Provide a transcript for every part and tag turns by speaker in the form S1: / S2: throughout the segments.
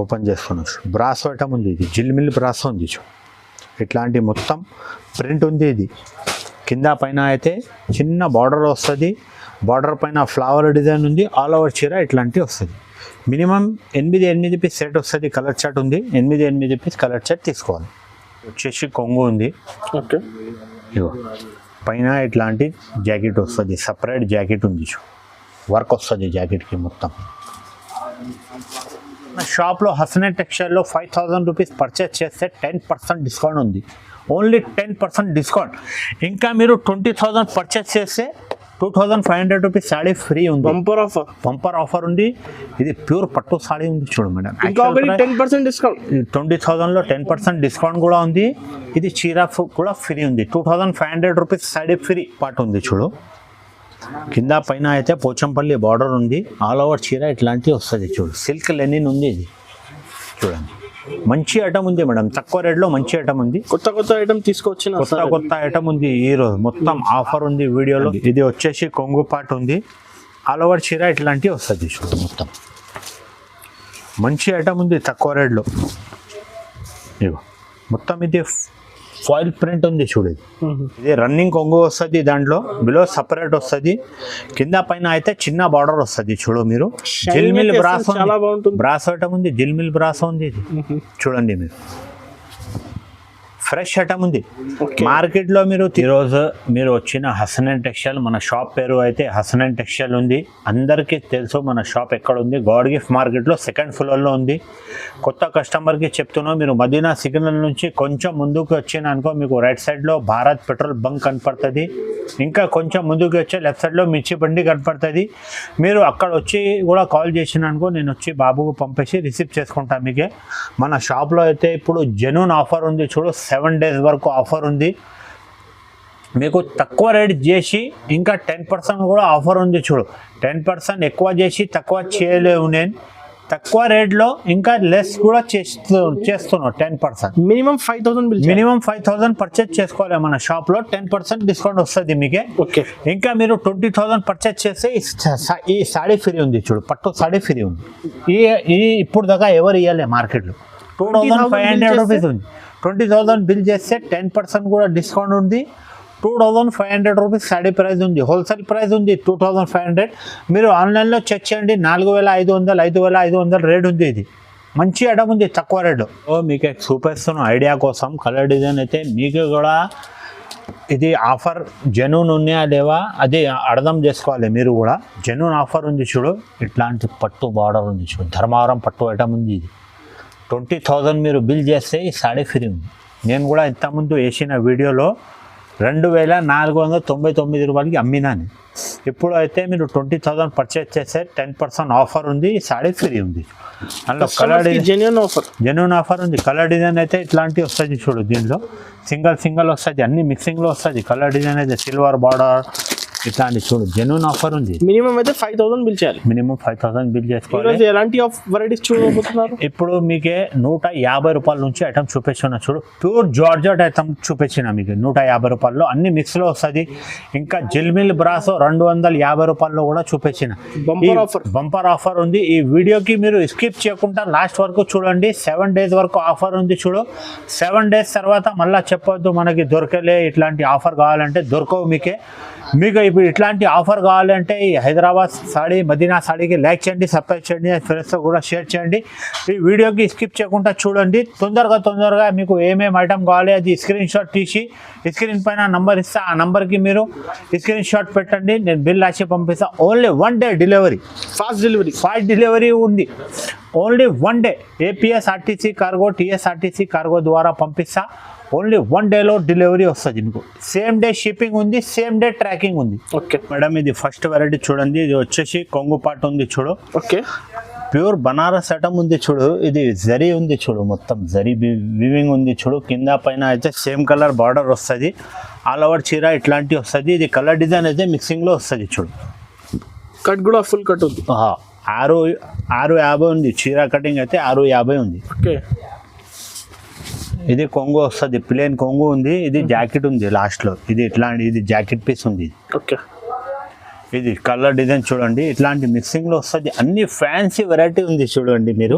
S1: Open చేసుకున్నాను. Brasso item ఉంది, ఇది జిల్మిల్ బ్రాసో ఉంది. ఇట్లాంటి మొత్తం ప్రింట్ ఉంది. ఇది కింద పైన అయితే చిన్న బార్డర్ వస్తుంది, బార్డర్ పైన ఫ్లవర్ డిజైన్ ఉంది. ఆల్ ఓవర్ చీర ఇట్లాంటివి వస్తుంది. మినిమం 8 పీస్ సెట్ వస్తుంది. కలర్ చార్ట్ ఉంది, 8 పీస్ కలర్ చార్ట్ తీసుకోవాలి. వచ్చేసి కొంగు ఉంది.
S2: ఓకే,
S1: ఇగో పైన ఇట్లాంటి జాకెట్ వస్తుంది, సపరేట్ జాకెట్ ఉంది. వర్క్ వస్తుంది జాకెట్కి మొత్తం. షాప్లో హసనైన్ టెక్స్టైల్లో 5000 రూపీస్ పర్చేస్ చేస్తే 10% డిస్కౌంట్ ఉంది. Only 10% discount. ఇంకా మీరు 20,000 పర్చేస్ చేస్తే 2500 రూపీస్ సాడీ ఫ్రీ ఉంది. బంపర్ ఆఫర్ ఉంది. ఇది ప్యూర్ పట్టు సాడీ ఉంది చూడు మేడం.
S2: 10% డిస్కౌంట్.
S1: 20,000లో 10% డిస్కౌంట్ కూడా ఉంది. ఇది చీర కూడా ఫ్రీ ఉంది. 2500 రూపీస్ సాడీ ఫ్రీ పార్ట్ ఉంది చూడు. కింద పైన అయితే పోచంపల్లి బార్డర్ ఉంది. ఆల్ ఓవర్ చీర ఇట్లాంటివి వస్తుంది చూడు. సిల్క్ లెనిన్ ఉంది. ఇది చూడండి, మంచి ఐటమ్ ఉంది మేడం. తక్కువ రేట్లో మంచి ఐటమ్ ఉంది.
S2: కొత్త ఐటమ్ తీసుకొచ్చిన
S1: కొత్త ఐటమ్ ఉంది. ఈరోజు మొత్తం ఆఫర్ ఉంది వీడియోలో. ఇది వచ్చేసి కొంగు పార్ట్ ఉంది. ఆల్ ఓవర్ చీర ఇట్లాంటివి వస్తుంది చూడు. మొత్తం మంచి ఐటమ్ ఉంది తక్కువ రేట్లో. ఇగో మొత్తం ఇది ఫాయిల్ ప్రింట్ ఉంది చూడు. ఇది రన్నింగ్ కొంగు వస్తుంది. దాంట్లో బిలో సపరేట్ వస్తుంది. కింద పైన అయితే చిన్న బార్డర్ వస్తుంది చూడు. మీరు జిల్మిల్ బ్రాసో, బ్రాసో ఐటమ్ ఉంది. జిల్మిల్ బ్రాసో ఉంది. ఇది చూడండి, మీరు ఫ్రెష్ ఐటమ్ ఉంది. మార్కెట్లో మీరు ఈరోజు మీరు వచ్చిన హసనైన్ టెక్స్టైల్, మన షాప్ పేరు అయితే హసనైన్ టెక్స్టైల్ ఉంది. అందరికీ తెలుసు మన షాప్ ఎక్కడ ఉంది. గాడ్ గిఫ్ట్ మార్కెట్లో 2nd ఫ్లోర్లో ఉంది. కొత్త కస్టమర్కి చెప్తున్నాం, మీరు మదీనా సిగ్నల్ నుంచి కొంచెం ముందుకు వచ్చిన అనుకో మీకు రైట్ సైడ్లో భారత్ పెట్రోల్ బంక్ కనపడుతుంది. ఇంకా కొంచెం ముందుకు వచ్చే లెఫ్ట్ సైడ్లో మిర్చి బండి కనపడుతుంది. మీరు అక్కడ వచ్చి కూడా కాల్ చేసిన అనుకో, నేను వచ్చి బాబుకు పంపేసి రిసీవ్ చేసుకుంటాను మీకే. మన షాప్లో అయితే ఇప్పుడు జెన్యూన్ ఆఫర్ ఉంది చూడు. 7 days వరకు ఆఫర్ ఉంది. మీకు తక్కువ రేట్ చేసి ఇంకా 10% కూడా ఆఫర్ ఉంది చూడు. 10% ఎక్కువ చేసి తక్కువ చేయలేవు. నేను తక్కువ రేట్లో ఇంకా లెస్ కూడా చేస్తున్నాను. 10%
S2: మినిమం 5,000 బిల్.
S1: మినిమం 5,000 పర్చేజ్ చేసుకోవాలి. మన షాప్లో 10% డిస్కౌంట్ వస్తుంది మీకే.
S2: ఓకే,
S1: ఇంకా మీరు 20,000 పర్చేజ్ చేస్తే ఈ సాడీ ఫ్రీ ఉంది చూడు. పట్టు సాడీ ఫ్రీ ఉంది. ఈ ఇప్పుడు దాకా ఎవరు ఇవ్వలే మార్కెట్లో. 2,500 రూపీస్ ఉంది. 20,000 బిల్ చేస్తే 10% కూడా డిస్కౌంట్ ఉంది. 2,500 రూపీస్ సాడీ ప్రైస్ ఉంది. హోల్సేల్ ప్రైస్ ఉంది 2,500. మీరు ఆన్లైన్లో చెక్ చేయండి. 4,500, 5,500 రేట్ ఉంది. ఇది మంచి ఐటమ్ ఉంది తక్కువ రేటు. మీకు చూపిస్తున్న ఐడియా కోసం కలర్ డిజైన్ అయితే మీకు కూడా ఇది ఆఫర్ జెన్యూన్ ఉన్నాయా లేవా అది అర్థం చేసుకోవాలి. మీరు కూడా జెన్యూన్ ఆఫర్ ఉంది చూడు. ఇట్లాంటి పట్టు బార్డర్ ఉంది చూడు. ధర్మవరం పట్టు ఐటమ్ ఉంది. ఇది 20,000 మీరు బిల్ చేస్తే ఈ సాడీ ఫ్రీ ఉంది. నేను కూడా ఇంతకుముందు వేసిన వీడియోలో 2,499 రూపాయలకి అమ్మినాను. ఇప్పుడు అయితే మీరు 20,000 పర్చేజ్ చేస్తే 10% ఆఫర్ ఉంది. ఈ సాడీ ఫ్రీ ఉంది. అందులో కలర్ జెన్యూన్ ఆఫర్ ఉంది. కలర్ డిజైన్ అయితే ఇట్లాంటివి వస్తుంది చూడు. దీనిలో సింగిల్ వస్తుంది. అన్ని మిక్సింగ్లో వస్తుంది. కలర్ డిజైన్ అయితే సిల్వర్ బార్డర్ ఇట్లాంటి చూడు. జెన్యూన్ ఆఫర్ ఉంది.
S2: మినిమం అయితే 5,000 బిల్ చేయాలి.
S1: మినిమం 5,000 బిల్ చేసుకోవాలి.
S2: ఎలాంటి వెరైటీస్ చూడబోతున్నారు?
S1: ఇప్పుడు మీకే 150 రూపాయల నుంచి ఐటమ్ చూపించిన చూడు. ప్యూర్ జార్జెట్ ఐటమ్ చూపించిన మీకు 150 రూపాయల్లో. అన్ని మిక్స్లో వస్తుంది. ఇంకా జిల్మిల్ బ్రాసో 250 రూపాయల్లో కూడా చూపించిన. బంపర్ ఆఫర్ ఉంది. ఈ వీడియోకి మీరు స్కిప్ చేయకుండా లాస్ట్ వరకు చూడండి. 7 days వరకు ఆఫర్ ఉంది చూడు. 7 days తర్వాత మళ్ళీ చెప్పొద్దు మనకి దొరకలే, ఇట్లాంటి ఆఫర్ కావాలంటే దొరకవు మీకే. మీకు ఇప్పుడు ఇట్లాంటి ఆఫర్ కావాలంటే ఈ హైదరాబాద్ సాడీ, మదీనా సాడీకి లైక్ చేయండి, సబ్స్క్రైబ్ చేయండి, ఫ్రెండ్స్తో కూడా షేర్ చేయండి. ఈ వీడియోకి స్కిప్ చేయకుండా చూడండి. తొందరగా మీకు ఏమేమి ఐటమ్ కావాలి అది స్క్రీన్ షాట్ తీసి స్క్రీన్ పైన నంబర్ ఇస్తా. ఆ నెంబర్కి మీరు స్క్రీన్ షాట్ పెట్టండి. నేను బిల్ రాసి పంపిస్తాను. Only 1 day delivery. Fast delivery ఉంది. Only 1 day. APSRTC cargo, TSRTC cargo ద్వారా పంపిస్తా. ఓన్లీ 1 dayలో డెలివరీ వస్తుంది మీకు. సేమ్ డే షిప్పింగ్ ఉంది, సేమ్ డే ట్రాకింగ్ ఉంది.
S2: ఓకే
S1: మేడం, ఇది ఫస్ట్ వెరైటీ చూడండి. ఇది వచ్చేసి కొంగు పాట ఉంది చూడు.
S2: ఓకే,
S1: ప్యూర్ బనారస్ ఐటమ్ ఉంది చూడు. ఇది జరీ ఉంది చూడు. మొత్తం జరీ వీవింగ్ ఉంది చూడు. కింద పైన అయితే సేమ్ కలర్ బార్డర్ వస్తుంది. ఆల్ ఓవర్ చీర ఇట్లాంటివి వస్తుంది. ఇది కలర్ డిజైన్ అయితే మిక్సింగ్లో వస్తుంది చూడు.
S2: కట్ కూడా ఫుల్ కట్ ఉంది.
S1: 650 ఉంది. చీర కటింగ్ అయితే 650 ఉంది.
S2: ఓకే,
S1: ఇది కొంగు వస్తుంది. ప్లేన్ కొంగు ఉంది. ఇది జాకెట్ ఉంది లాస్ట్లో. ఇది ఇట్లాంటి ఇది జాకెట్ పీస్ ఉంది.
S2: ఓకే,
S1: ఇది కలర్ డిజైన్ చూడండి, ఇట్లాంటి మిక్సింగ్ లో వస్తుంది. అన్ని ఫ్యాన్సీ వెరైటీ ఉంది చూడండి మీరు.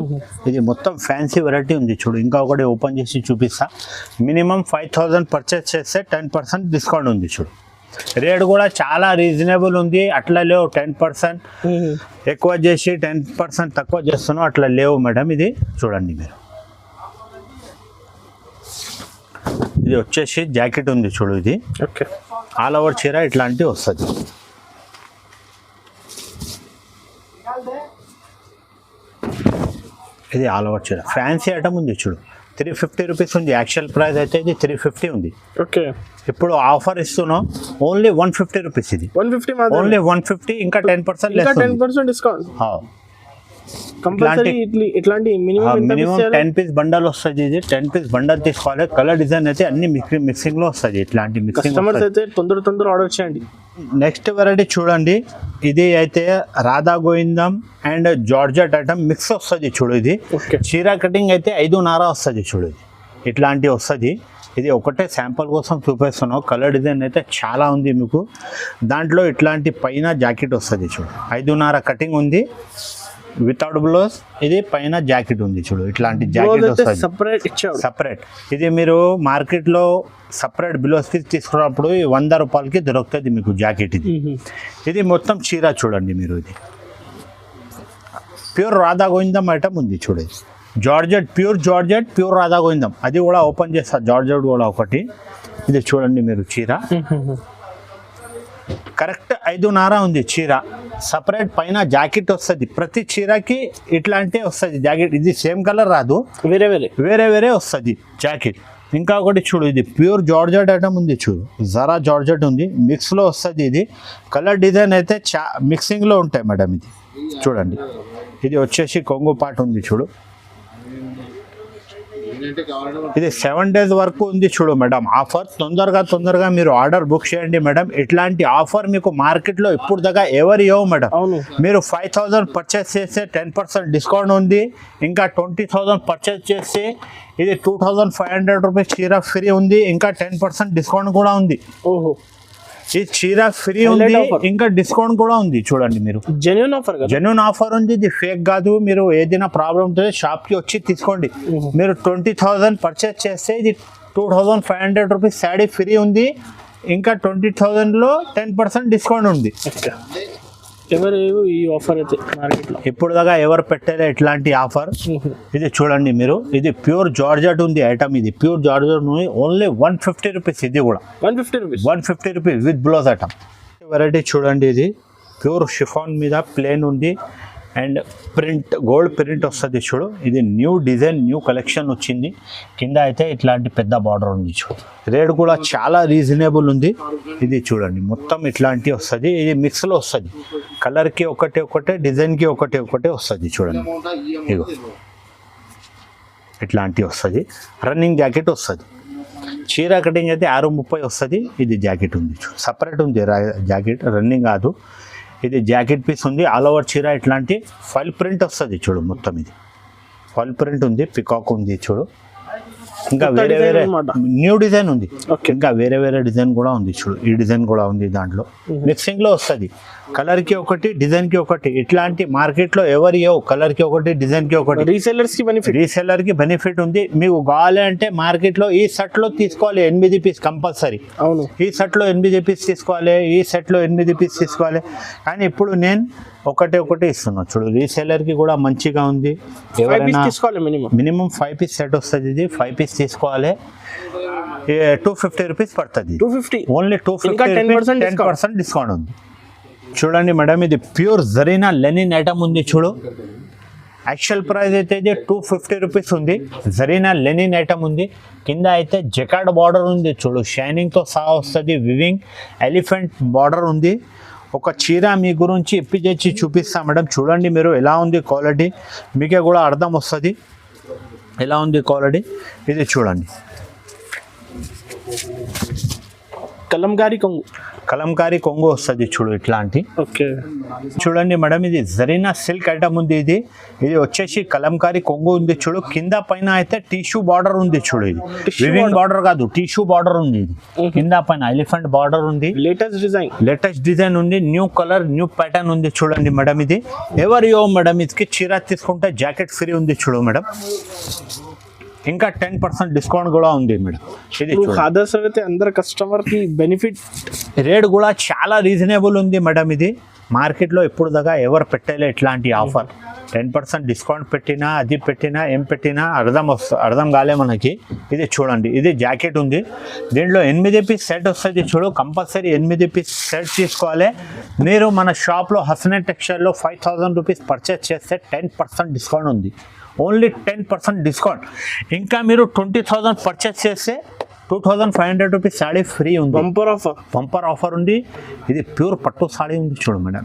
S1: ఇది మొత్తం ఫ్యాన్సీ వెరైటీ ఉంది చూడు. ఇంకా ఒకటి ఓపెన్ చేసి చూపిస్తా. మినిమం 5000 పర్చేస్ చేస్తే 10% డిస్కౌంట్ ఉంది చూడు. రేట్ కూడా చాలా రీజనబుల్ ఉంది. అట్లా లేవు 10% ఎక్కువ చేసి 10% తక్కువ చేస్తున్నాం, అట్లా లేవు మేడం. ఇది చూడండి మీరు. ఇది వచ్చేసి జాకెట్ ఉంది చూడు. ఇది
S2: ఓకే,
S1: ఆల్ ఓవర్ చీర ఇట్లాంటివి వస్తుంది. ఇది ఆల్ ఓవర్ చీర ఫ్యాన్సీ ఐటమ్ ఉంది చూడు. 350 రూపీస్ ఉంది. యాక్చువల్ ప్రైస్ అయితే ఇది 350 ఉంది.
S2: ఓకే,
S1: ఇప్పుడు ఆఫర్ ఇస్తున్నాం ఓన్లీ 150 రూపీస్. ఇది
S2: 150 మాత్రమే.
S1: ఓన్లీ 150, ఇంకా 10%
S2: ఇంకా
S1: లెస్
S2: 10% డిస్కౌంట్ కంపల్సరీ. ఇట్లాంటి మినిమం
S1: మినిమం 10 పీస్ బండల్ వస్తుంది. ఇది 10 పీస్ బండల్ తీసుకోవాలి. కలర్ డిజైన్ అయితే అన్ని మిక్సింగ్ లో వస్తుంది. ఇట్లాంటి మిక్సింగ్
S2: కస్టమర్స్ అయితే తొందర ఆర్డర్ చేయండి.
S1: నెక్స్ట్ వెరైటీ చూడండి. ఇది అయితే రాధా గోవిందం అండ్ జార్జెట్ ఐటమ్ మిక్స్ వస్తుంది చూడు. ఇది
S2: ఓకే,
S1: చీర కటింగ్ అయితే 5.5 వస్తుంది చూడు. ఇది ఇట్లాంటి వస్తుంది. ఇది ఒకటే శాంపుల్ కోసం చూపిస్తున్నాం. కలర్ డిజైన్ అయితే చాలా ఉంది మీకు. దాంట్లో ఇట్లాంటి పైన జాకెట్ వస్తుంది చూడు. 5.5 కటింగ్ ఉంది వితౌట్ బ్లౌజ్. ఇది పైన జాకెట్ ఉంది చూడు. ఇట్లాంటి జాకెట్ వస్తుంది
S2: సెపరేట్ ఇచ్చాడు.
S1: సపరేట్. ఇది మీరు మార్కెట్లో సపరేట్ బ్లౌజ్ పీస్ తీసుకున్నప్పుడు 100 రూపాయలకి దొరుకుతుంది మీకు జాకెట్. ఇది ఇది మొత్తం చీర చూడండి మీరు. ఇది ప్యూర్ రాధా గోవిందం ఐటమ్ ఉంది చూడు. Georgette, pure georgette, pure Radha Govindam. అది కూడా ఓపెన్ చేస్తా. జార్జెట్ కూడా ఒకటి. ఇది చూడండి మీరు చీర. కరెక్ట్ 5.5 ఉంది చీర. సపరేట్ పైన జాకెట్ వస్తుంది. ప్రతి చీరకి ఇట్లాంటి వస్తుంది జాకెట్. ఇది సేమ్ కలర్ రాదు, వేరే వేరే వస్తుంది జాకెట్. ఇంకా ఒకటి చూడు. ఇది ప్యూర్ జార్జెట్ ఐటమ్ ఉంది చూడు. జరా జార్జెట్ ఉంది, మిక్స్లో వస్తుంది. ఇది కలర్ డిజైన్ అయితే మిక్సింగ్లో ఉంటాయి మేడం. ఇది చూడండి. ఇది వచ్చేసి కొంగు పాట ఉంది చూడు. ఇది 7 days వరకు ఉంది చూడు మేడం ఆఫర్. తొందరగా మీరు ఆర్డర్ బుక్ చేయండి మేడం. ఇట్లాంటి ఆఫర్ మీకు మార్కెట్లో ఇప్పుడు దాకా ఎవరు ఇవ్వవు మేడం. మీరు 5000 పర్చేస్ చేస్తే 10% డిస్కౌంట్ ఉంది. ఇంకా 20,000 పర్చేస్ చేస్తే ఇది 2500 రూపీస్ చీర ఫ్రీ ఉంది. ఇంకా 10% డిస్కౌంట్ కూడా ఉంది.
S2: ఓహో,
S1: ఈ చీర ఫ్రీ ఉంది, ఇంకా డిస్కౌంట్ కూడా ఉంది చూడండి మీరు.
S2: జెన్యూన్ ఆఫర్,
S1: జెన్యూన్ ఆఫర్ ఉంది. ఇది ఫేక్ కాదు. మీరు ఏదైనా ప్రాబ్లం ఉంటే షాప్కి వచ్చి తీసుకోండి. మీరు 20,000 పర్చేస్ చేస్తే ఇది 2500 రూపీస్ శారీ ఫ్రీ ఉంది. ఇంకా 20,000లో 10% డిస్కౌంట్ ఉంది.
S2: ఎవరు ఈ ఆఫర్ అయితే మార్కెట్లో
S1: ఇప్పుడు దాకా ఎవరు పెట్టారో ఇట్లాంటి ఆఫర్. ఇది చూడండి మీరు. ఇది ప్యూర్ జార్జెట్ ఉంది ఐటమ్. ఇది ప్యూర్ జార్జెట్ ఉంది. Only 150 rupees. ఇది కూడా 150 rupees with blouse item. Variety చూడండి. ఇది ప్యూర్ షిఫాన్ మీద ప్లేన్ ఉంది అండ్ ప్రింట్, గోల్డ్ ప్రింట్ వస్తుంది చూడు. ఇది న్యూ డిజైన్, న్యూ కలెక్షన్ వచ్చింది. కింద అయితే ఇట్లాంటి పెద్ద బార్డర్ ఉంది చూడు. రేట్ కూడా చాలా రీజనబుల్ ఉంది. ఇది చూడండి మొత్తం ఇట్లాంటి వస్తుంది. ఇది మిక్స్లో వస్తుంది. కలర్కి ఒకటే, డిజైన్కి ఒకటే వస్తుంది చూడండి. ఇగో ఇట్లాంటి వస్తుంది. రన్నింగ్ జాకెట్ వస్తుంది. చీర కటింగ్ అయితే 630 వస్తుంది. ఇది జాకెట్ ఉంది చూడు. సపరేట్ ఉంది జాకెట్, రన్నింగ్ కాదు. ఇది జాకెట్ పీస్ ఉంది. ఆల్ ఓవర్ చీర ఇట్లాంటి ఫైల్ ప్రింట్ వస్తుంది చూడు. మొత్తం ఇది ఫైల్ ప్రింట్ ఉంది. పికాక్ ఉంది చూడు. ఇంకా వేరే న్యూ డిజైన్ ఉంది. ఇంకా వేరే డిజైన్ కూడా ఉంది చూడు. ఈ డిజైన్ కూడా ఉంది. దాంట్లో మిక్సింగ్ లో వస్తుంది. కలర్ కి ఒకటి, డిజైన్ కి ఒకటి. ఇట్లాంటి మార్కెట్ లో ఎవరు ఇవ్వవు. కలర్ కి ఒకటి, డిజైన్ కి ఒకటి. రీసెల్లర్ కి బెనిఫిట్ ఉంది. మీకు కావాలి అంటే మార్కెట్ లో ఈ సెట్ లో తీసుకోవాలి 8 పీస్ కంపల్సరీ.
S2: అవును, ఈ
S1: సెట్ లో 8 పీస్ తీసుకోవాలి. ఈ సెట్ లో 8 పీస్ తీసుకోవాలి. కానీ ఇప్పుడు నేను ఒకటే ఇస్తున్నా చూడు. రీసెల్లర్ కి కూడా మంచిగా ఉంది. ఎవరైనా మినిమం 5 పీస్ సెట్ వస్తుంది. ఇది 5 పీస్ తీసుకోవాలి. 250 రూపీస్ పడుతుంది. ఓన్లీ 250. 10% డిస్కౌంట్ ఉంది. చూడండి మేడం. ఇది ప్యూర్ జరీనా లెనిన్ ఐటమ్ ఉంది చూడు. యాక్చువల్ ప్రైస్ అయితే ఇది 250 రూపీస్ ఉంది. జరీనా లెనిన్ ఐటమ్ ఉంది. కింద అయితే జకార్డ్ బార్డర్ ఉంది చూడు. షైనింగ్తో సహా వస్తుంది. వివింగ్ ఎలిఫెంట్ బార్డర్ ఉంది. ఒక చీర మీ గురించి ఇప్పించి చూపిస్తాం మేడం. చూడండి మీరు ఎలా ఉంది క్వాలిటీ. మీకే కూడా అర్థం వస్తుంది ఎలా ఉంది క్వాలిటీ. ఇది చూడండి.
S2: కలంకారీ కొంగు.
S1: కలంకారీ కొంగు వస్తుంది చూడు ఇట్లాంటి.
S2: ఓకే.
S1: చూడండి మేడం, ఇది జరీనా సిల్క్ ఐటమ్ ఉంది. ఇది వచ్చేసి కలంకారీ కొంగు ఉంది చూడు. కింద పైన అయితే టిష్యూ బార్డర్ ఉంది చూడు. ఇది వివింగ్ బార్డర్ కాదు, టిష్యూ బార్డర్ ఉంది. ఇది కింద పైన ఎలిఫెంట్ బార్డర్ ఉంది. లేటెస్ట్ డిజైన్ ఉంది. న్యూ కలర్, న్యూ ప్యాటర్న్ ఉంది చూడండి మేడం. ఇది ఎవరియో మేడం, ఇది చీర తీసుకుంటే జాకెట్ ఫ్రీ ఉంది చూడు మేడం. ఇంకా 10% డిస్కౌంట్ కూడా ఉంది మేడం. ఇది
S2: అదర్స్ అయితే అందరు కస్టమర్ కి బెనిఫిట్.
S1: రేట్ కూడా చాలా రీజనబుల్ ఉంది మేడం. ఇది మార్కెట్లో ఇప్పుడు దాకా ఎవరు పెట్టలే ఇట్లాంటి ఆఫర్. 10% డిస్కౌంట్ పెట్టినా, అది పెట్టినా, ఏం పెట్టినా అర్థం కాలే మనకి. ఇది చూడండి, ఇది జాకెట్ ఉంది. దీంట్లో 8 పీస్ సెట్ వస్తుంది చూడు. కంపల్సరీ 8 పీస్ సెట్ తీసుకోవాలి. మీరు మన షాప్లో హసనెట్ టెక్స్టైల్లో 5000 రూపీస్ పర్చేస్ చేస్తే 10% డిస్కౌంట్ ఉంది. Only 10% discount. ఇంకా మీరు 20,000 పర్చేస్ చేస్తే 2500 రూపీస్ సాడీ ఫ్రీ ఉంది. బంపర్ ఆఫర్ ఉంది. ఇది ప్యూర్ పట్టు సాడీ ఉంది చూడు మేడం.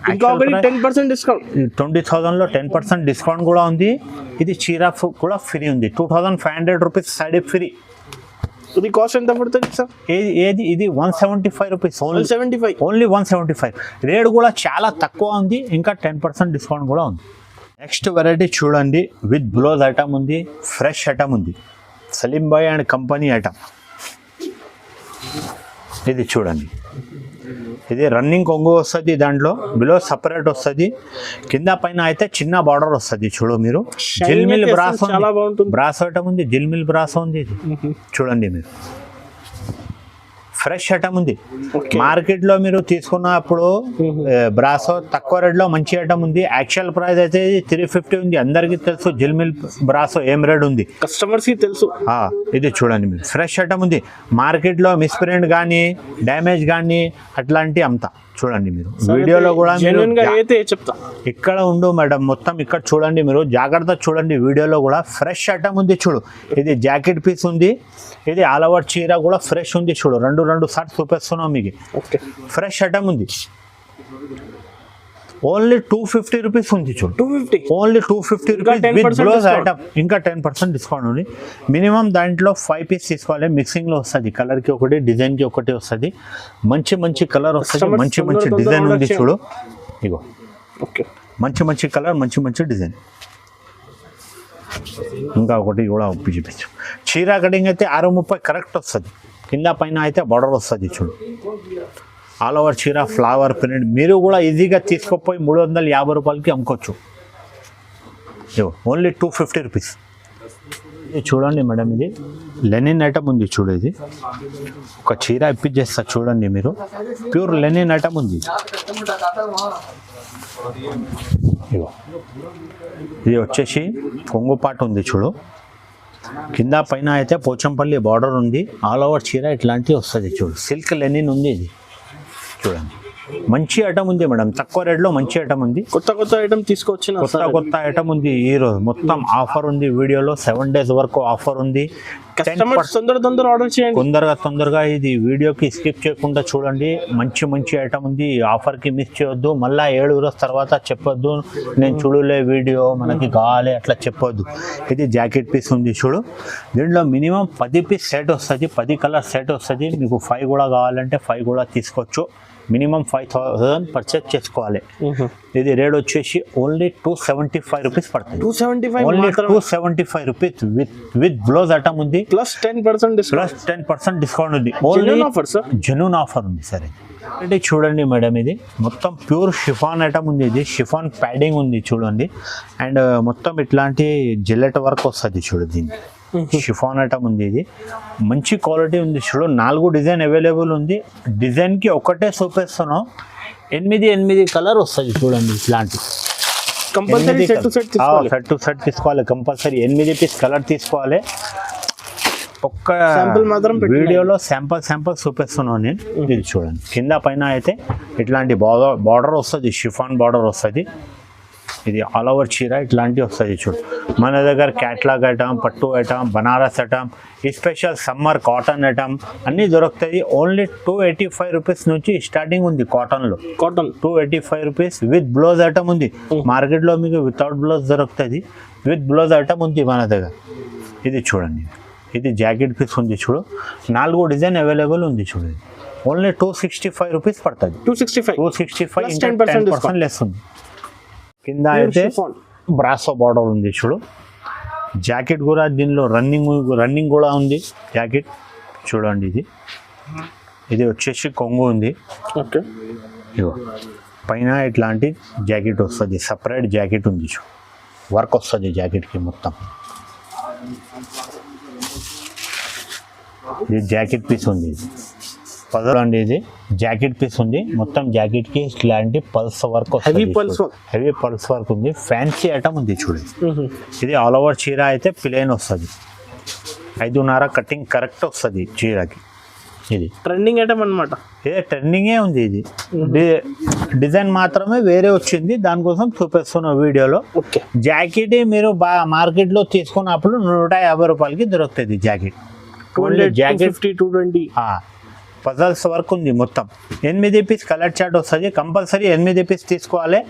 S2: 10% డిస్కౌంట్.
S1: 20,000లో 10% డిస్కౌంట్ కూడా ఉంది. ఇది చీర కూడా ఫ్రీ ఉంది. 2500 రూపీస్ సాడీ ఫ్రీ.
S2: ఇది కాస్ట్ ఎంత పడుతుంది సార్?
S1: ఏది ఇది 175 రూపీస్.
S2: 175
S1: ఓన్లీ 175. రేట్ కూడా చాలా తక్కువ ఉంది. ఇంకా 10% డిస్కౌంట్ కూడా ఉంది. నెక్స్ట్ వెరైటీ చూడండి, విత్ బ్లౌజ్ ఐటమ్ ఉంది. ఫ్రెష్ ఐటమ్ ఉంది. Saleem Bhai and company item. ఇది చూడండి, ఇది రన్నింగ్ కొంగు వస్తుంది. దాంట్లో బిలో సపరేట్ వస్తుంది. కింద పైన అయితే చిన్న బార్డర్ వస్తుంది చూడు. మీరు జిల్మిల్ బ్రాసో, బ్రాసో ఐటమ్ ఉంది. జిల్మిల్ బ్రాసో ఉంది. ఇది చూడండి మీరు, ఫ్రెష్ ఐటమ్ ఉంది. మార్కెట్లో మీరు తీసుకున్నప్పుడు బ్రాసో తక్కువ రేట్లో మంచి ఐటమ్ ఉంది. యాక్చువల్ ప్రైస్ అయితే 350 ఉంది. అందరికీ తెలుసు జిల్మిల్ బ్రాసో ఏం రేట్ ఉంది,
S2: కస్టమర్స్ కి తెలుసు.
S1: ఇది చూడండి మీరు, ఫ్రెష్ ఐటమ్ ఉంది. మార్కెట్లో మిస్ప్రింట్ కానీ, డ్యామేజ్ కానీ అట్లాంటి అంతా చూడండి మీరు. వీడియోలో కూడా
S2: చెప్తా,
S1: ఇక్కడ ఉండు మేడం, మొత్తం ఇక్కడ చూడండి మీరు, జాగ్రత్త చూడండి. వీడియోలో కూడా ఫ్రెష్ ఐటమ్ ఉంది చూడు. ఇది జాకెట్ పీస్ ఉంది. ఇది ఆల్ ఓవర్ చీర కూడా ఫ్రెష్ ఉంది చూడు. రెండు షర్ట్స్ చూపిస్తున్నాం మీకు. ఫ్రెష్ ఐటమ్ ఉంది. ఓన్లీ 250 రూపీస్ ఉంది చూడు.
S2: 250,
S1: only 250 rupees with blouse item. ఇంకా 10% డిస్కౌంట్ ఉంది. మినిమం దాంట్లో 5 పీస్ తీసుకోవాలి. మిక్సింగ్లో వస్తుంది. కలర్కి ఒకటి, డిజైన్కి ఒకటి వస్తుంది. మంచి కలర్ వస్తుంది. మంచి డిజైన్ ఉంది చూడు. ఇగో మంచి కలర్, మంచి డిజైన్. ఇంకా ఒకటి కూడా చూపించు. చీర కటింగ్ అయితే 630 కరెక్ట్ వస్తుంది. కింద పైన అయితే బార్డర్ వస్తుంది చూడు. ఆల్ ఓవర్ చీర ఫ్లవర్ ప్రింట్. మీరు కూడా ఈజీగా తీసుకుపోయి 350 రూపాయలకి అమ్ముకోవచ్చు. Only 250 rupees. ఇది చూడండి మేడం, ఇది లెనిన్ ఐటమ్ ఉంది చూడు. ఇది ఒక చీర ఇప్పించేస్తా చూడండి మీరు. ప్యూర్ లెనిన్ ఐటమ్ ఉంది. ఇగో ఇది వచ్చేసి కొంగు పాట ఉంది చూడు. కింద పైన అయితే పోచంపల్లి బార్డర్ ఉంది. ఆల్ ఓవర్ చీర ఇట్లాంటివి వస్తుంది చూడు. సిల్క్ లెనిన్ ఉంది. ఇది చూడండి, మంచి ఐటమ్ ఉంది మేడం. తక్కువ రేట్లో మంచి ఐటమ్ ఉంది.
S2: కొత్త ఐటమ్ తీసుకొచ్చిన
S1: కొత్త ఐటమ్ ఉంది. ఈ రోజు మొత్తం ఆఫర్ ఉంది. వీడియోలో 7 days వరకు ఆఫర్ ఉంది.
S2: తొందర ఆర్డర్ చేయండి.
S1: తొందరగా ఇది వీడియోకి స్కిప్ చేయకుండా చూడండి. మంచి ఐటమ్ ఉంది. ఆఫర్కి మిస్ చేయొద్దు. మళ్ళీ 7 రోజుల తర్వాత చెప్పొద్దు నేను చూడలే వీడియో, మనకి కావాలి అట్లా చెప్పొద్దు. ఇది జాకెట్ పీస్ ఉంది చూడు. దీంట్లో మినిమం 10 పీస్ సెట్ వస్తుంది. 10 కలర్ సెట్ వస్తుంది. మీకు 5 కూడా కావాలంటే 5 కూడా తీసుకోవచ్చు. మినిమం 5000 పర్చేస్ చేసుకోవాలి. ఇది రేట్ వచ్చేసి ఓన్లీ 275 రూపీస్ పడుతుంది.
S2: 275,
S1: only 275 rupees with blouse item ఉంది.
S2: ప్లస్ 10%
S1: డిస్కౌంట్ ఉంది. ఓన్లీ జెన్యూన్ ఆఫర్ ఉంది సరే. అంటే చూడండి మేడం, ఇది మొత్తం ప్యూర్ షిఫాన్ ఐటమ్ ఉంది. ఇది షిఫాన్ ప్యాడింగ్ ఉంది చూడండి. అండ్ మొత్తం ఇట్లాంటి జిల్లెట్ వర్క్ వస్తుంది చూడు. దీన్ని షిఫాన్ ఐటమ్ ఉంది. ఇది మంచి క్వాలిటీ ఉంది చూడు. 4 డిజైన్ అవైలబుల్ ఉంది. డిజైన్కి ఒకటే చూపిస్తున్నాం. 8 కలర్ వస్తుంది చూడండి. ఇట్లాంటి
S2: కంపల్సరీ
S1: సెట్ టు సెట్ తీసుకోవాలి. కంపల్సరీ 8 పీస్ కలర్ తీసుకోవాలి. ఒక్క వీడియోలో శాంపుల్ చూపిస్తున్నాను నేను. ఇది చూడండి, కింద పైన అయితే ఇట్లాంటి బార్డర్ వస్తుంది. షిఫాన్ బార్డర్ వస్తుంది. ఇది ఆల్ ఓవర్ చీర ఇట్లాంటివి వస్తుంది చూడు. మన దగ్గర క్యాట్లాగ్ ఐటమ్, పట్టు item, Banaras item, special summer cotton item అన్నీ దొరుకుతాయి. ఓన్లీ 285 రూపీస్ నుంచి స్టార్టింగ్ ఉంది. Cotton 285 rupees with blouse item ఉంది. మార్కెట్లో మీకు వితౌట్ బ్లౌజ్ దొరుకుతుంది. విత్ బ్లౌజ్ ఐటమ్ ఉంది మన దగ్గర. ఇది చూడండి, ఇది జాకెట్ పీస్ ఉంది చూడు. 4 డిజైన్ అవైలబుల్ ఉంది చూడు. ఓన్లీ 265 రూపీస్ పడుతుంది.
S2: 265
S1: 265
S2: Plus
S1: ఇంకా
S2: 10%
S1: 10% లెస్ ఉంది. కింద అయితే బ్రాసో బార్డర్ ఉంది చూడు. జాకెట్ కూడా దీనిలో రన్నింగ్ కూడా ఉంది జాకెట్ చూడండి. ఇది వచ్చేసి కొంగు ఉంది.
S2: ఓకే,
S1: ఇగో పైన ఇట్లాంటి జాకెట్ వస్తుంది, సపరేట్ జాకెట్ ఉంది చూ, వర్క్ వస్తుంది జాకెట్కి మొత్తం. ఇది జాకెట్ పీస్ ఉంది. ఇది పదర్ అండి, ఇది జాకెట్ పీస్ ఉంది మొత్తం. జాకెట్కి ఇట్లాంటి పల్స్ వర్క్ వస్తుంది, హెవీ పల్స్ వర్క్ ఉంది. ఫ్యాన్సీ ఐటమ్ ఉంది చూడండి. ఇది ఆల్ ఓవర్ చీర అయితే ప్లేన్ వస్తుంది, 5.5 కటింగ్ కరెక్ట్ వస్తుంది చీరకి. ఇది
S2: ట్రెండింగ్ ఐటమ్ అనమాట.
S1: ఇదే ట్రెండింగే ఉంది. ఇది డిజైన్ మాత్రమే వేరే వచ్చింది, దానికోసం చూపిస్తున్న వీడియోలో. జాకెట్ మీరు మార్కెట్లో తీసుకున్నప్పుడు 150 రూపాయలకి దొరుకుతుంది జాకెట్.
S2: జాకెట్ 220
S1: పజల్స్ వర్క్ ఉంది మొత్తం. 8 పీస్ కలర్ చార్ట్ వస్తుంది, కంపల్సరీ 8 పీస్ తీసుకోవాలి.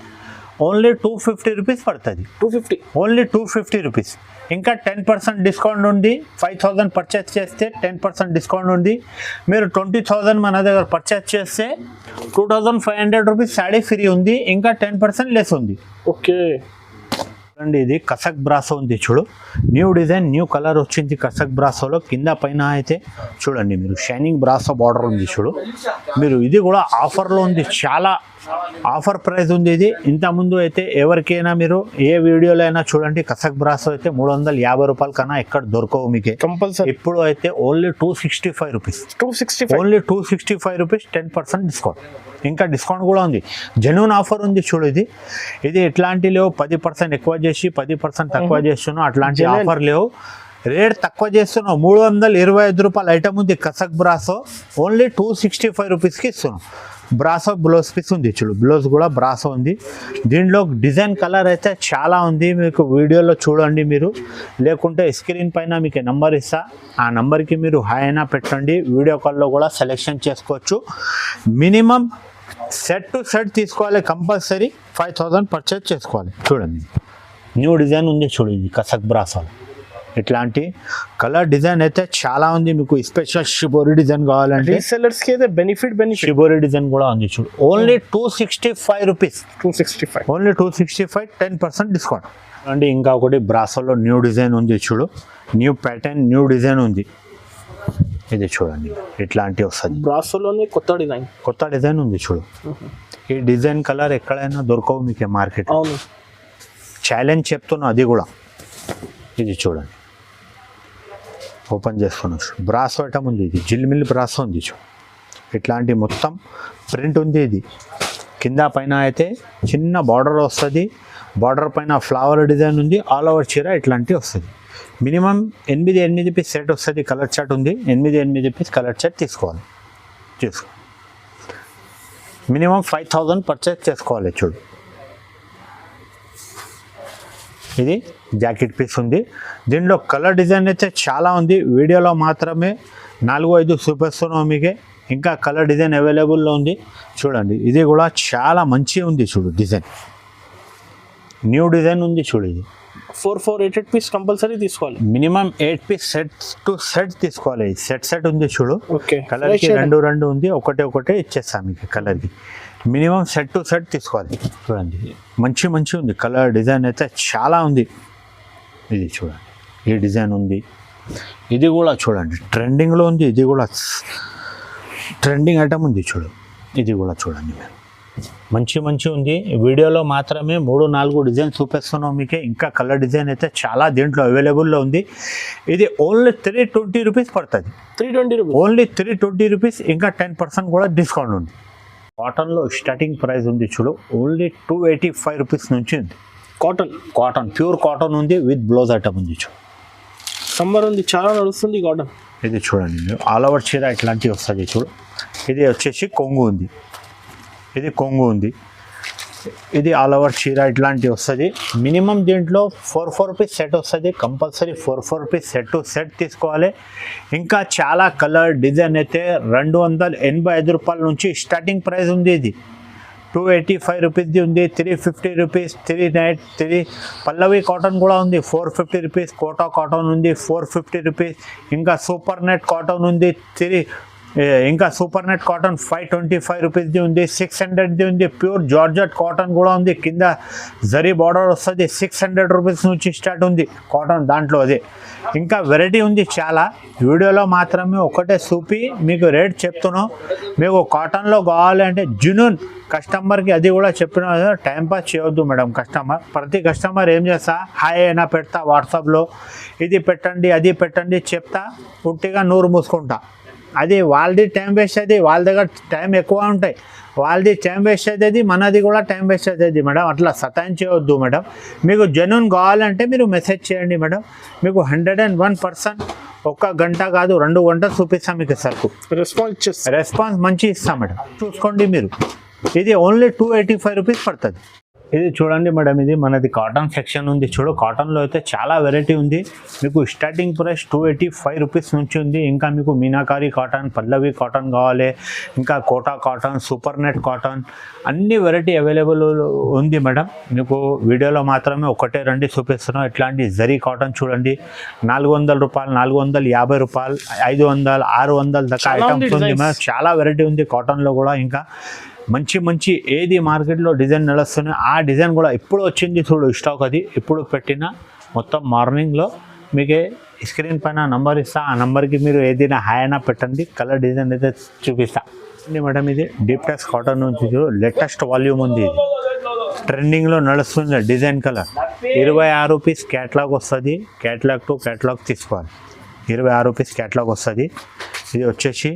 S1: ఓన్లీ 250 రూపీస్ పడుతుంది. 250 ఓన్లీ 250 రూపీస్. ఇంకా 10% డిస్కౌంట్ ఉంది. 5000 పర్చేస్ చేస్తే 10% డిస్కౌంట్ ఉంది. మీరు 20,000 మన దగ్గర పర్చేస్ చేస్తే 2500 రూపీస్ శాడీ ఫ్రీ ఉంది. ఇంకా 10% లెస్ ఉంది.
S2: ఓకే
S1: అండి, ఇది కసక్ బ్రాసో ఉంది చూడు. న్యూ డిజైన్, న్యూ కలర్ వచ్చింది కసక్ బ్రాసోలో. కింద పైన అయితే చూడండి మీరు షైనింగ్ బ్రాసో బార్డర్ ఉంది చూడు. మీరు ఇది కూడా ఆఫర్లో ఉంది, చాలా ఆఫర్ ప్రైస్ ఉంది ఇది. ఇంతకుముందు అయితే ఎవరికైనా మీరు ఏ వీడియోలో అయినా చూడండి, కసక్ బ్రాసో అయితే 350 రూపాయల కన్నా ఎక్కడ దొరకవు మీకే కంపల్సరీ. ఇప్పుడు అయితే only 265 rupees. Only 265 rupees, 10% discount. ఇంకా డిస్కౌంట్ కూడా ఉంది, జెన్యూన్ ఆఫర్ ఉంది చూడు. ఇది ఎట్లాంటి లేవు 10% ఎక్కువ చేసి 10% తక్కువ చేస్తున్నావు, అట్లాంటి ఆఫర్ లేవు. రేట్ తక్కువ చేస్తున్నావు. 325 రూపాయల ఐటమ్ ఉంది కసక్ బ్రాసో, ఓన్లీ 265 రూపీస్కి ఇస్తున్నాం. బ్రాసో బ్లౌజ్ పీస్ ఉంది చూడు, బ్లౌజ్ కూడా బ్రాసో ఉంది. దీంట్లో డిజైన్ కలర్ అయితే చాలా ఉంది, మీకు వీడియోలో చూడండి మీరు. లేకుంటే స్క్రీన్ పైన మీకు నెంబర్ ఇస్తా, ఆ నెంబర్కి మీరు హాయ్ అయినా పెట్టండి. వీడియో కాల్లో కూడా సెలెక్షన్ చేసుకోవచ్చు. మినిమం సెట్ టు సెట్ తీసుకోవాలి, కంపల్సరీ 5000 పర్చేజ్ చేసుకోవాలి. చూడండి న్యూ డిజైన్ ఉంది చూడు, ఇది కసక్ బ్రాసోలో. ఇట్లాంటి కలర్ డిజైన్ అయితే చాలా ఉంది. మీకు స్పెషల్ షిబోరి డిజైన్ కావాలంటే
S2: రీసెల్లర్స్కి అయితే బెనిఫిట్
S1: షిబోరి డిజైన్ కూడా ఉంది చూడు. Only 265 rupees.
S2: 265
S1: ఓన్లీ 265, 10% డిస్కౌంట్ అండి. ఇంకా ఒకటి బ్రాసోలో న్యూ డిజైన్ ఉంది చూడు, న్యూ ప్యాటర్న్, న్యూ డిజైన్ ఉంది. ఇది చూడండి ఇట్లాంటి వస్తుంది.
S2: బ్రాసోలోనే కొత్త డిజైన్
S1: ఉంది చూడు. ఈ డిజైన్ కలర్ ఎక్కడైనా దొరకవు మీకు మార్కెట్.
S2: అవును,
S1: ఛాలెంజ్ చెప్తున్నా. అది కూడా ఇది చూడండి, ఓపెన్ చేసుకున్నా. బ్రాసో ఐటమ్ ఉంది, ఇది జిల్మిల్ బ్రాసో ఉంది చూడు. ఇట్లాంటి మొత్తం ప్రింట్ ఉంది. ఇది కింద పైన అయితే చిన్న బార్డర్ వస్తుంది, బార్డర్ పైన ఫ్లవర్ డిజైన్ ఉంది. ఆల్ ఓవర్ చీర ఇట్లాంటి వస్తుంది. మినిమం 8 పీస్ సెట్ వస్తుంది. కలర్ చార్ట్ ఉంది, 8 పీస్ కలర్ చార్ట్ తీసుకోవాలి. మినిమం 5000 పర్చేస్ చేసుకోవాలి చూడు. ఇది జాకెట్ పీస్ ఉంది. దీనిలో కలర్ డిజైన్ అయితే చాలా ఉంది, వీడియోలో మాత్రమే 4-5 చూపిస్తున్నాం మీకే. ఇంకా కలర్ డిజైన్ అవైలబుల్లో ఉంది చూడండి. ఇది కూడా చాలా మంచిగా ఉంది చూడు, డిజైన్ న్యూ డిజైన్ ఉంది చూడు. ఇది
S2: 4-8 పీస్ కంపల్సరీ తీసుకోవాలి.
S1: Minimum 8 piece set to set తీసుకోవాలి. సెట్ ఉంది చూడు.
S2: ఓకే,
S1: కలర్కి 2 ఉంది, ఒకటే ఇచ్చేస్తాం మీకు కలర్కి. మినిమం సెట్ టు సెట్ తీసుకోవాలి. చూడండి మంచి ఉంది కలర్ డిజైన్ అయితే చాలా ఉంది. ఇది చూడండి, ఈ డిజైన్ ఉంది. ఇది కూడా చూడండి ట్రెండింగ్లో ఉంది. ఇది కూడా ట్రెండింగ్ ఐటమ్ ఉంది చూడు. ఇది కూడా చూడండి మంచి ఉంది. వీడియోలో మాత్రమే 3-4 డిజైన్ చూపిస్తున్నాం మీకే. ఇంకా కలర్ డిజైన్ అయితే చాలా దీంట్లో అవైలబుల్లో ఉంది. ఇది ఓన్లీ 320 రూపీస్ పడుతుంది. 320 రూపీస్, ఓన్లీ 320 రూపీస్. ఇంకా 10% కూడా డిస్కౌంట్ ఉంది. కాటన్లో స్టార్టింగ్ ప్రైస్ ఉంది చూడు, ఓన్లీ 285 రూపీస్ నుంచి ఉంది. కాటన్ ప్యూర్ కాటన్ ఉంది, విత్ బ్లౌజ్ ఐటమ్ ఉంది చూడు.
S2: సమ్మర్ ఉంది, చాలా నడుస్తుంది కాటన్.
S1: ఇది చూడండి ఆల్ ఓవర్ చీర ఇట్లాంటివి వస్తుంది చూడు. ఇది వచ్చేసి కొంగు ఉంది, ఇది కొంగు ఉంది. ఇది ఆల్ ఓవర్ చీర ఇట్లాంటివి వస్తుంది. మినిమం దీంట్లో 4 రూపీస్ సెట్ వస్తుంది. Compulsory 4 rupees set to set తీసుకోవాలి. ఇంకా చాలా కలర్ డిజైన్ అయితే 285 రూపాయల నుంచి స్టార్టింగ్ ప్రైస్ ఉంది. ఇది 285 రూపీస్ది ఉంది, 350 రూపీస్, 3 పల్లవి కాటన్ కూడా ఉంది, 450 రూపీస్. కోటా కాటన్ ఉంది 450 రూపీస్. ఇంకా సూపర్ నెట్ కాటన్ ఉంది ఇంకా సూపర్ నెట్ కాటన్ 525 రూపీస్ది ఉంది, 600ది ఉంది. ప్యూర్ జార్జెట్ కాటన్ కూడా ఉంది, కింద జరీ బార్డర్ వస్తుంది. 600 రూపీస్ నుంచి స్టార్ట్ ఉంది కాటన్ దాంట్లో. అదే ఇంకా వెరైటీ ఉంది చాలా. వీడియోలో మాత్రమే ఒకటే చూపి మీకు రేట్ చెప్తున్నాం. మీకు కాటన్లో కావాలి అంటే జునూన్ కస్టమర్కి అది కూడా చెప్పిన టైంపాస్ చేయొద్దు మేడం. ప్రతి కస్టమర్ ఏం చేస్తా, హాయ్ అయినా పెడతా వాట్సాప్లో, ఇది పెట్టండి అది పెట్టండి చెప్తా, పుట్టిగా నూరు మూసుకుంటా. అది వాళ్ళది టైం వేస్ట్ అవుతుంది, వాళ్ళ దగ్గర టైం ఎక్కువ ఉంటాయి, వాళ్ళది టైం వేస్ట్ అవుతుంది, మనది కూడా టైం వేస్ట్ అవుతుంది మేడం. అట్లా సతాయించవద్దు మేడం. మీకు జెన్యూన్ కావాలంటే మీరు మెసేజ్ చేయండి మేడం. మీకు 101% ఒక్క గంట కాదు 2 గంటలు చూపిస్తాం మీకు సరుకు. రెస్పాన్స్ మంచి ఇస్తాం మేడం. చూసుకోండి మీరు. ఇది ఓన్లీ 285 రూపీస్ పడుతుంది. ఇది చూడండి మేడం, ఇది మనది కాటన్ సెక్షన్ ఉంది. చూడు, కాటన్లో అయితే చాలా వెరైటీ ఉంది. మీకు స్టార్టింగ్ ప్రైస్ 285 రూపీస్ నుంచి ఉంది. ఇంకా మీకు మీనాకారి కాటన్, పల్లవి కాటన్ కావాలి, ఇంకా Kota cotton, super net cotton, అన్ని వెరైటీ అవైలబుల్ ఉంది మేడం. మీకు వీడియోలో మాత్రమే ఒకటే రండి చూపిస్తున్నాం. ఇట్లాంటి జరీ కాటన్ చూడండి, 400 రూపాయలు, 450 రూపాయలు, 500, 600 దాకా ఐటమ్స్ ఉంది మేడం. చాలా వెరైటీ ఉంది కాటన్లో కూడా. ఇంకా మంచి ఏది మార్కెట్లో డిజైన్ నడుస్తున్నాయి ఆ డిజైన్ కూడా ఇప్పుడు వచ్చింది చూడు స్టాక్. అది ఇప్పుడు పెట్టిన మొత్తం మార్నింగ్లో మీకు స్క్రీన్ పైన నంబర్ ఇస్తా, ఆ నెంబర్కి మీరు ఏదైనా హాయ్ అయినా పెట్టండి, కలర్ డిజైన్ అయితే చూపిస్తా. మేడం ఇది డీప్ టెక్స్ కాటన్ నుంచి లేటెస్ట్ వాల్యూమ్ ఉంది. ఇది ట్రెండింగ్లో నడుస్తుంది డిజైన్ కలర్. 26 రూపీస్ క్యాట్లాగ్ వస్తుంది. క్యాట్లాగ్ టు క్యాట్లాగ్ తీసుకోవాలి. 26 రూపీస్ క్యాట్లాగ్ వస్తుంది. ఇది వచ్చేసి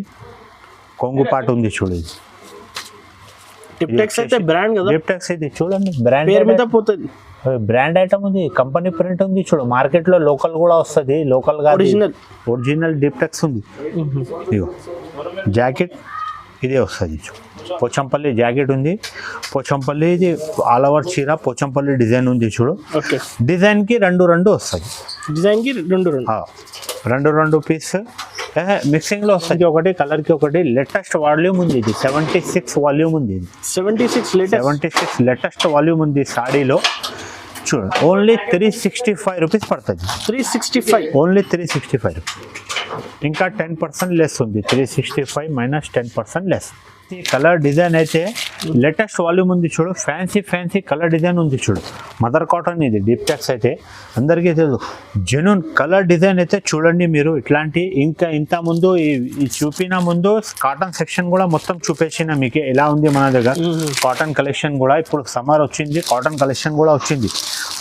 S1: కొంగు పాటు ఉంది చూడు. ఇది
S2: టిప్టెక్స్ అయితే బ్రాండ్ కదా,
S1: టిప్టెక్స్ ఇది చూడండి, బ్రాండ్
S2: పేరు మీద పోతుంది.
S1: బ్రాండ్ ఐటమ్ ఉంది, కంపెనీ ప్రింట్ ఉంది చూడు. మార్కెట్లో లోకల్ కూడా వస్తుంది, లోకల్ గా ఒరిజినల్ టిప్టెక్స్ ఉంది. ఇదిగో జాకెట్ ఇదే వస్తుంది. పోచంపల్లి జాకెట్ ఉంది. పోచంపల్లి ఇది ఆల్ ఓవర్ చీర పోచంపల్లి డిజైన్ ఉంది చూడు. డిజైన్కి రెండు వస్తుంది.
S2: డిజైన్కి రెండు
S1: పీస్ మిక్సింగ్లో వస్తుంది. ఒకటి కలర్కి ఒకటి. లేటెస్ట్ వాల్యూమ్ ఉంది. ఇది 76 వాల్యూమ్ ఉంది. ఇది 76 లేటెస్ట్ వాల్యూమ్ ఉంది సాడీలో. చూడండి, ఓన్లీ 365 రూపీస్ పడుతుంది.
S2: 365
S1: ఓన్లీ 365. ఇంకా 10% లెస్ ఉంది. 365 మైనస్ 10% లెస్. ఈ కలర్ డిజైన్ అయితే లేటెస్ట్ వాల్యూమ్ ఉంది చూడు. ఫ్యాన్సీ కలర్ డిజైన్ ఉంది చూడు. మదర్ కాటన్ ఇది డీప్ టెక్స్ అయితే అందరికీ తెలుసు. జెన్యూన్ కలర్ డిజైన్ అయితే చూడండి మీరు. ఇట్లాంటి ఇంకా ఇంత ముందు ఈ చూపిన ముందు కాటన్ సెక్షన్ కూడా మొత్తం చూపించిన మీకు ఎలా ఉంది మన దగ్గర కాటన్ కలెక్షన్ కూడా. ఇప్పుడు సమ్మర్ వచ్చింది, కాటన్ కలెక్షన్ కూడా వచ్చింది.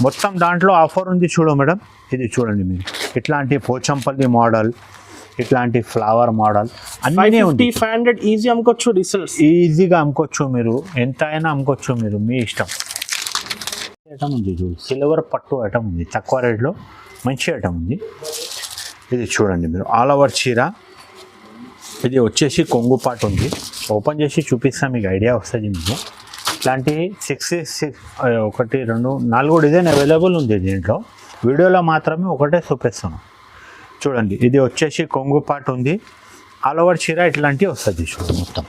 S1: మొత్తం దాంట్లో ఆఫర్ ఉంది చూడు మేడం. ఇది చూడండి మీరు. ఇట్లాంటి పోచంపల్లి మోడల్, ఇట్లాంటి ఫ్లవర్ మోడల్ అన్నీ ఉంది.
S2: 500 ఈజీ అమ్ముకోవచ్చు.
S1: ఈజీగా అమ్ముకోవచ్చు మీరు, ఎంత అయినా అమ్ముకోవచ్చు మీరు, మీ ఇష్టం. ఐటమ్ ఉంది చూడు, సిల్వర్ పట్టు ఐటమ్ ఉంది, తక్కువ రేట్లో మంచి ఐటమ్ ఉంది. ఇది చూడండి మీరు, ఆల్ ఓవర్ చీర. ఇది వచ్చేసి కొంగు పాటు ఉంది. ఓపెన్ చేసి చూపిస్తాను, మీకు ఐడియా వస్తుంది మీకు. ఇట్లాంటి 6 1 2 4 డిజైన్ అవైలబుల్ ఉంది దీంట్లో. వీడియోలో మాత్రమే ఒకటే చూపిస్తాను చూడండి. ఇది వచ్చేసి కొంగు పాటు ఉంది, ఆల్ ఓవర్ చీర ఇట్లాంటివి వస్తుంది చూడు. మొత్తం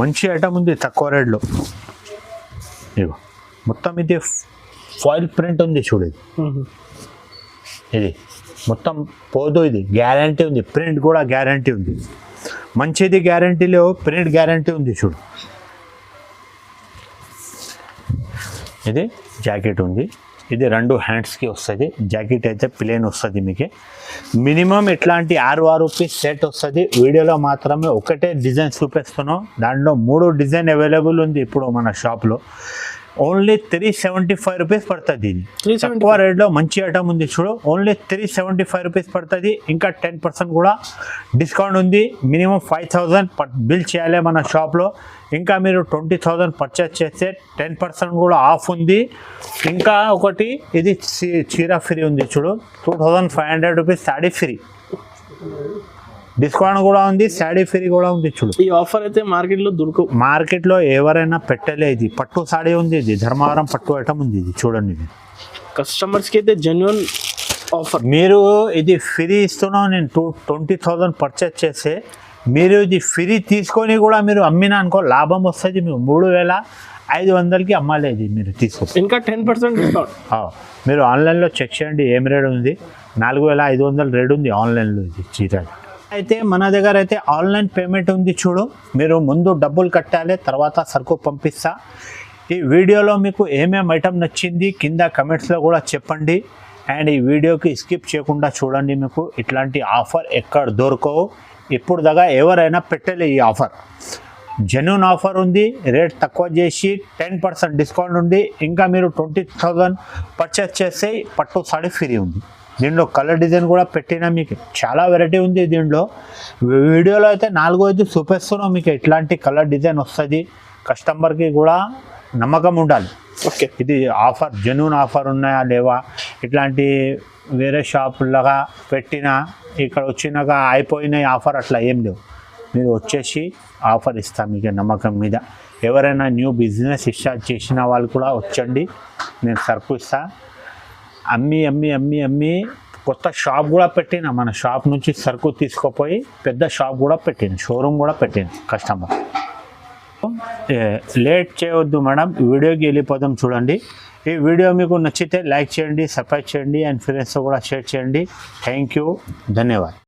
S1: మంచి ఐటమ్ ఉంది తక్కువ రేట్లో. ఇగో మొత్తం ఇది ఫాయిల్ ప్రింట్ ఉంది చూడు. ఇది మొత్తం పోదు, ఇది గ్యారంటీ ఉంది. ప్రింట్ కూడా గ్యారంటీ ఉంది. మంచిది గ్యారంటీ లేవు, ప్రింట్ గ్యారంటీ ఉంది చూడు. ఇది జాకెట్ ఉంది. ఇది 2 హ్యాండ్స్కి వస్తుంది. జాకెట్ అయితే ప్లేన్ వస్తుంది మీకు. మినిమం ఇట్లాంటి 6 రూపీస్ సెట్ వస్తుంది. వీడియోలో మాత్రమే ఒకటే డిజైన్ చూపిస్తున్నాం. దాంట్లో 3 డిజైన్ అవైలబుల్ ఉంది ఇప్పుడు మన షాప్లో. ఓన్లీ 375 రూపీస్ పడుతుంది. ఇది తక్కువ రేట్లో మంచి ఐటమ్ ఉంది చూడు. ఓన్లీ 375 రూపీస్ పడుతుంది. ఇంకా 10% కూడా డిస్కౌంట్ ఉంది. మినిమం 5000 బిల్ చేయాలి మన షాప్లో. ఇంకా మీరు 20,000 పర్చేస్ చేస్తే 10% కూడా ఆఫ్ ఉంది. ఇంకా ఒకటి ఇది చీర ఫ్రీ ఉంది చూడు. 2500 రూపీస్ శాడీ ఫ్రీ. డిస్కౌంట్ కూడా ఉంది, శాడీ ఫ్రీ కూడా ఉంది చూడు.
S2: ఈ ఆఫర్ అయితే మార్కెట్లో దొరకవు.
S1: మార్కెట్లో ఎవరైనా పెట్టలే. ఇది పట్టు సాడీ ఉంది. ఇది ధర్మవరం పట్టు ఐటమ్ ఉంది. ఇది చూడండి, ఇది
S2: కస్టమర్స్కి అయితే జెన్యున్ ఆఫర్. మీరు
S1: ఇది ఫ్రీ ఇస్తున్నావు. నేను 20,000 పర్చేస్ చేస్తే మీరు ఇది ఫ్రీ తీసుకొని కూడా మీరు అమ్మినా అనుకో లాభం వస్తుంది. మీరు 3,500కి అమ్మాలి. ఇది మీరు తీసుకో.
S2: ఇంకా 10% డిస్కౌంట్.
S1: మీరు ఆన్లైన్లో చెక్ చేయండి ఏం రేట్ ఉంది. 4,500 రేట్ ఉంది ఆన్లైన్లో. ఇది చీర అయితే మన దగ్గర అయితే ఆన్లైన్ పేమెంట్ ఉంది చూడు, మీరు ముందు డబ్బులు కట్టాలి, తర్వాత సరుకు పంపిస్తా. ఈ వీడియోలో మీకు ఏమేమి ఐటమ్ నచ్చింది కింద కమెంట్స్లో కూడా చెప్పండి. అండ్ ఈ వీడియోకి స్కిప్ చేయకుండా చూడండి. మీకు ఇట్లాంటి ఆఫర్ ఎక్కడ దొరకవు, ఇప్పుడు దాకా ఎవరైనా పెట్టలే ఈ ఆఫర్. జెన్యూన్ ఆఫర్ ఉంది, రేట్ తక్కువ చేసి 10% డిస్కౌంట్ ఉంది. ఇంకా మీరు 20,000 పర్చేస్ చేస్తే పట్టు సాడీ ఫ్రీ ఉంది. దీంట్లో కలర్ డిజైన్ కూడా పెట్టినా, మీకు చాలా వెరైటీ ఉంది దీంట్లో. వీడియోలో అయితే 4-5 చూపిస్తున్నాం మీకు. ఇట్లాంటి కలర్ డిజైన్ వస్తుంది, కస్టమర్కి కూడా నమ్మకం ఉండాలి.
S2: ఓకే,
S1: ఇది ఆఫర్ జెన్యూన్ ఆఫర్ ఉన్నాయా లేవా, ఇట్లాంటి వేరే షాపులాగా పెట్టినా ఇక్కడ వచ్చినాక అయిపోయినాయి ఆఫర్ అట్లా ఏం లేవు. మీరు వచ్చేసి ఆఫర్ ఇస్తాం మీకు నమ్మకం మీద. ఎవరైనా న్యూ బిజినెస్ స్టార్ట్ చేసిన వాళ్ళు కూడా వచ్చండి, నేను సరుకు ఇస్తా. అమ్మి అమ్మి అమ్మి అమ్మి కొత్త షాప్ కూడా పెట్టిన, మన షాప్ నుంచి సరుకు తీసుకుపోయి పెద్ద షాప్ కూడా పెట్టిన, షోరూమ్ కూడా పెట్టిన కస్టమర్. లేట్ చేయవద్దు మేడం, వీడియోకి వెళ్ళిపోదాం. చూడండి, ఈ వీడియో మీకు నచ్చితే లైక్ చేయండి, సబ్స్క్రైబ్ చేయండి, అండ్ ఫ్రెండ్స్తో కూడా షేర్ చేయండి. థ్యాంక్ యూ, ధన్యవాదాలు.